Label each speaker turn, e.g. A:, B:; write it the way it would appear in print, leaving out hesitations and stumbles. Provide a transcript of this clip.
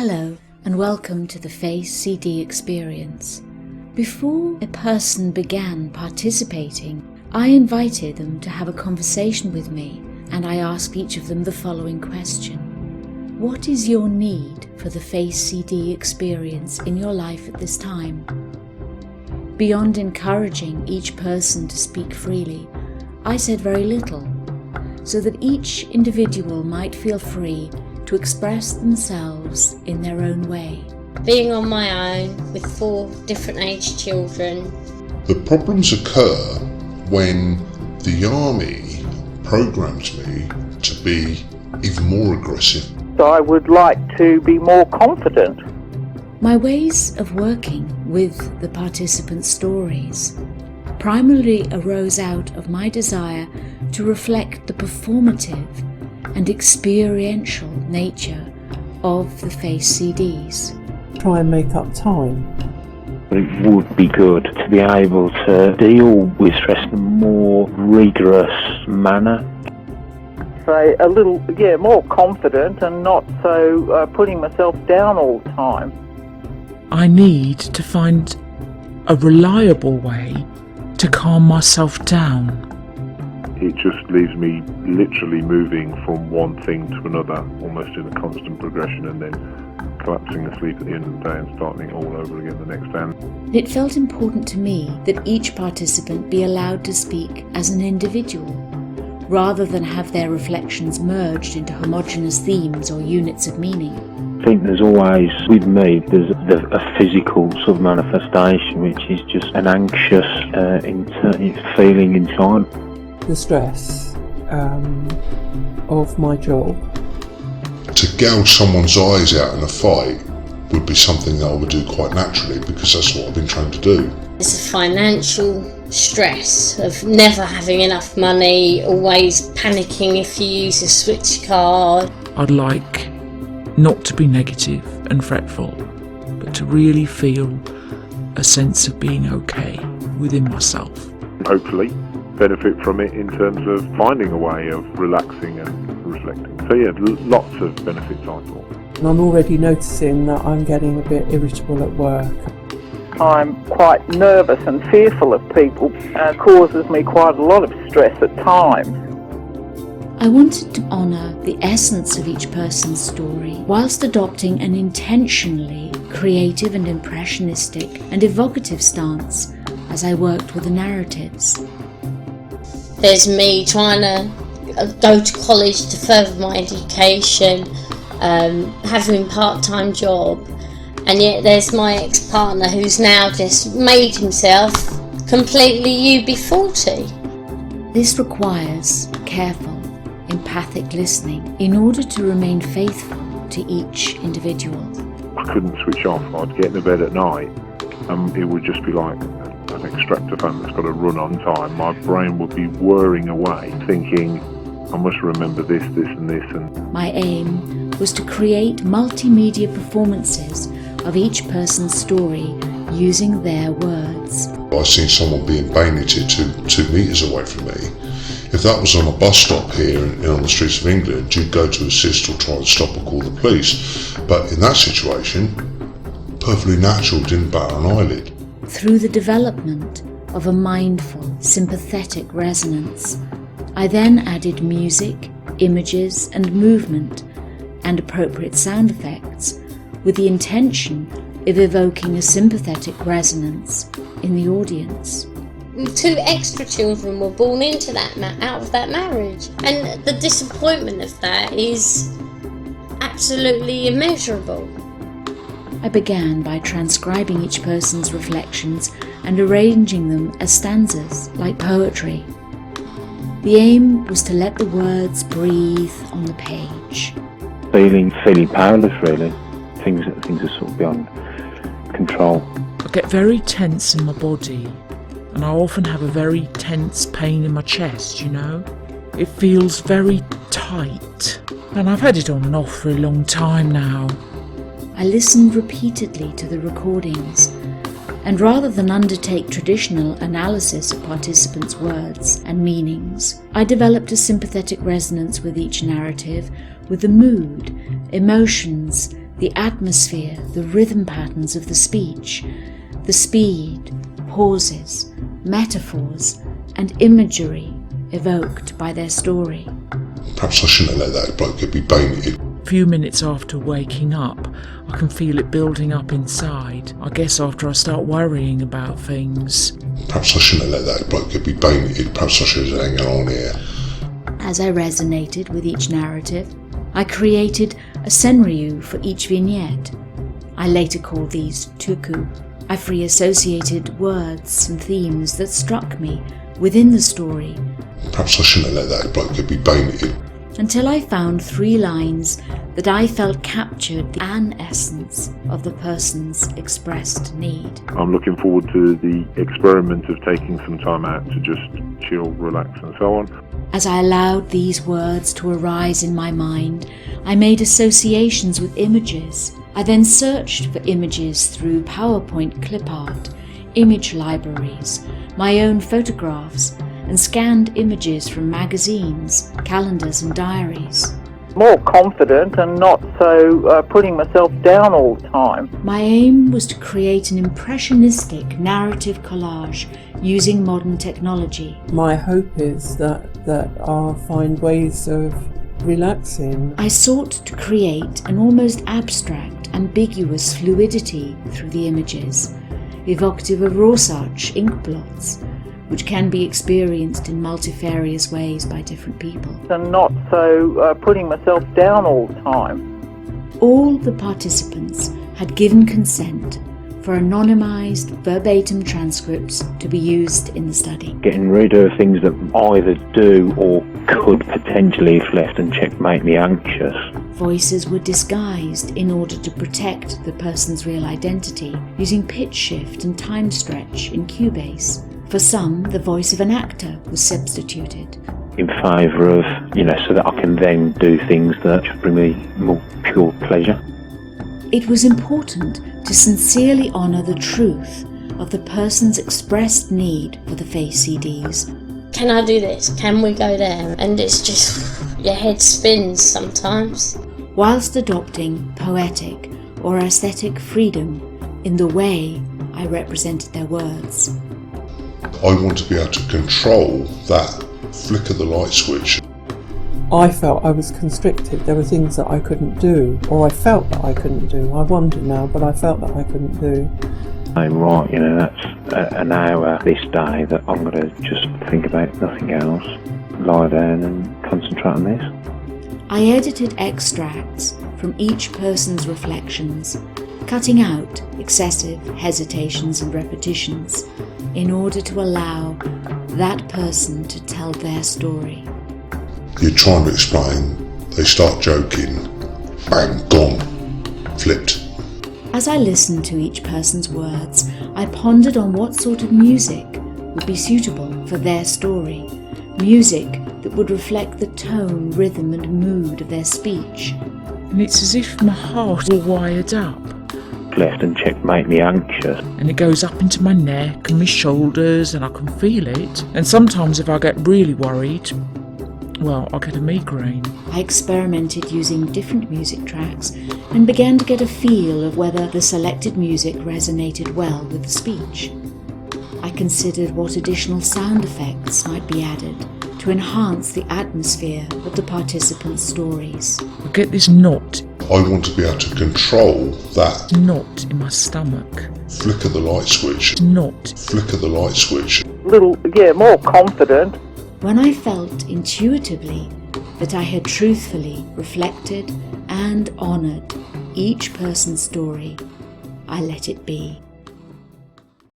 A: Hello and welcome to the Face CD experience. Before a person began participating, I invited them to have a conversation with me and I asked each of them the following question. What is your need for the Face CD experience in your life at this time? Beyond encouraging each person to speak freely, I said very little, so that each individual might feel free to express themselves in their own way.
B: Being on my own with 4 different aged children.
C: The problems occur when the army programs me to be even more aggressive.
D: So I would like to be more confident.
A: My ways of working with the participants' stories primarily arose out of my desire to reflect the performative and experiential nature of the Face CDs.
E: Try and make up time.
F: It would be good to be able to deal with stress in a more rigorous manner.
D: Say a little, more confident and not so putting myself down all the time.
E: I need to find a reliable way to calm myself down.
G: It just leaves me literally moving from one thing to another, almost in a constant progression, and then collapsing asleep at the end of the day and starting all over again the next day.
A: It felt important to me that each participant be allowed to speak as an individual, rather than have their reflections merged into homogeneous themes or units of meaning.
F: I think there's always, with me, there's a physical sort of manifestation, which is just an anxious feeling inside.
E: The stress of my job.
C: To gouge someone's eyes out in a fight would be something that I would do quite naturally because that's what I've been trained to do.
B: It's a financial stress of never having enough money, always panicking if you use a switch card.
H: I'd like not to be negative and fretful, but to really feel a sense of being okay within myself.
G: Hopefully benefit from it in terms of finding a way of relaxing and reflecting. So lots of benefits I thought.
E: And I'm already noticing that I'm getting a bit irritable at work.
D: I'm quite nervous and fearful of people. Causes me quite a lot of stress at times.
A: I wanted to honour the essence of each person's story whilst adopting an intentionally creative and impressionistic and evocative stance as I worked with the narratives.
B: There's me trying to go to college to further my education, having a part-time job, and yet there's my ex-partner who's now just made himself completely UB40.
A: This requires careful, empathic listening in order to remain faithful to each individual.
G: I couldn't switch off. I'd get into bed at night and it would just be like an extractor fan that's got to run on time. My brain would be whirring away thinking, I must remember this and this. And
A: my aim was to create multimedia performances of each person's story using their words.
C: I've seen someone being bayoneted 2 metres away from me. If that was on a bus stop here and on the streets of England, you'd go to assist or try and stop or call the police. But in that situation, perfectly natural, didn't bat an eyelid.
A: Through the development of a mindful, sympathetic resonance, I then added music, images and movement and appropriate sound effects with the intention of evoking a sympathetic resonance in the audience.
B: 2 extra children were born into that out of that marriage, and the disappointment of that is absolutely immeasurable.
A: I began by transcribing each person's reflections and arranging them as stanzas, like poetry. The aim was to let the words breathe on the page.
F: Feeling powerless, really. Things are sort of beyond control.
H: I get very tense in my body, and I often have a very tense pain in my chest, you know? It feels very tight, and I've had it on and off for a long time now.
A: I listened repeatedly to the recordings, and rather than undertake traditional analysis of participants' words and meanings, I developed a sympathetic resonance with each narrative, with the mood, emotions, the atmosphere, the rhythm patterns of the speech, the speed, pauses, metaphors, and imagery evoked by their story.
C: Perhaps I shouldn't have let that bloke be baited.
E: A few minutes after waking up, I can feel it building up inside. I guess after I start worrying about things.
C: Perhaps I shouldn't have let that bloke be baited. Perhaps I should have hanging on here.
A: As I resonated with each narrative, I created a senryu for each vignette. I later called these tuku. I free associated words and themes that struck me within the story.
C: Perhaps I shouldn't have let that bloke be baited.
A: Until I found 3 lines that I felt captured the essence of the person's expressed need.
G: I'm looking forward to the experiment of taking some time out to just chill, relax and so on.
A: As I allowed these words to arise in my mind, I made associations with images. I then searched for images through PowerPoint clip art, image libraries, my own photographs, and scanned images from magazines, calendars and diaries.
D: More confident and not so putting myself down all the time.
A: My aim was to create an impressionistic narrative collage using modern technology.
I: My hope is that I'll find ways of relaxing.
A: I sought to create an almost abstract, ambiguous fluidity through the images, evocative of Rorschach ink blots, which can be experienced in multifarious ways by different people.
D: And not so putting myself down all the time.
A: All the participants had given consent for anonymized verbatim transcripts to be used in the study.
F: Getting rid of things that either do or could potentially, if left unchecked, make me anxious.
A: Voices were disguised in order to protect the person's real identity, using pitch shift and time stretch in Cubase. For some, the voice of an actor was substituted.
F: In favour of, so that I can then do things that bring me more pure pleasure.
A: It was important to sincerely honour the truth of the person's expressed need for the face CDs.
B: Can I do this? Can we go there? And it's just, your head spins sometimes.
A: Whilst adopting poetic or aesthetic freedom in the way I represented their words.
C: I want to be able to control that flick of the light switch.
I: I felt I was constricted. There were things that I couldn't do, or I felt that I couldn't do. I wonder now, but I felt that I couldn't do.
F: I'm right, that's an hour this day that I'm going to just think about nothing else, lie down and concentrate on this.
A: I edited extracts from each person's reflections, cutting out excessive hesitations and repetitions in order to allow that person to tell their story.
C: You're trying to explain, they start joking, bang, gone, flipped.
A: As I listened to each person's words, I pondered on what sort of music would be suitable for their story. Music that would reflect the tone, rhythm and mood of their speech.
E: And it's as if my heart all wired up.
F: Left unchecked make me anxious.
E: And it goes up into my neck and my shoulders and I can feel it. And sometimes if I get really worried, well, I'll get a migraine.
A: I experimented using different music tracks and began to get a feel of whether the selected music resonated well with the speech. I considered what additional sound effects might be added to enhance the atmosphere of the participants' stories.
E: I get this knot.
C: I want to be able to control that
E: knot in my stomach.
C: Flick of the light switch.
E: Knot.
C: Flick of the light switch.
D: More confident.
A: When I felt intuitively that I had truthfully reflected and honoured each person's story, I let it be.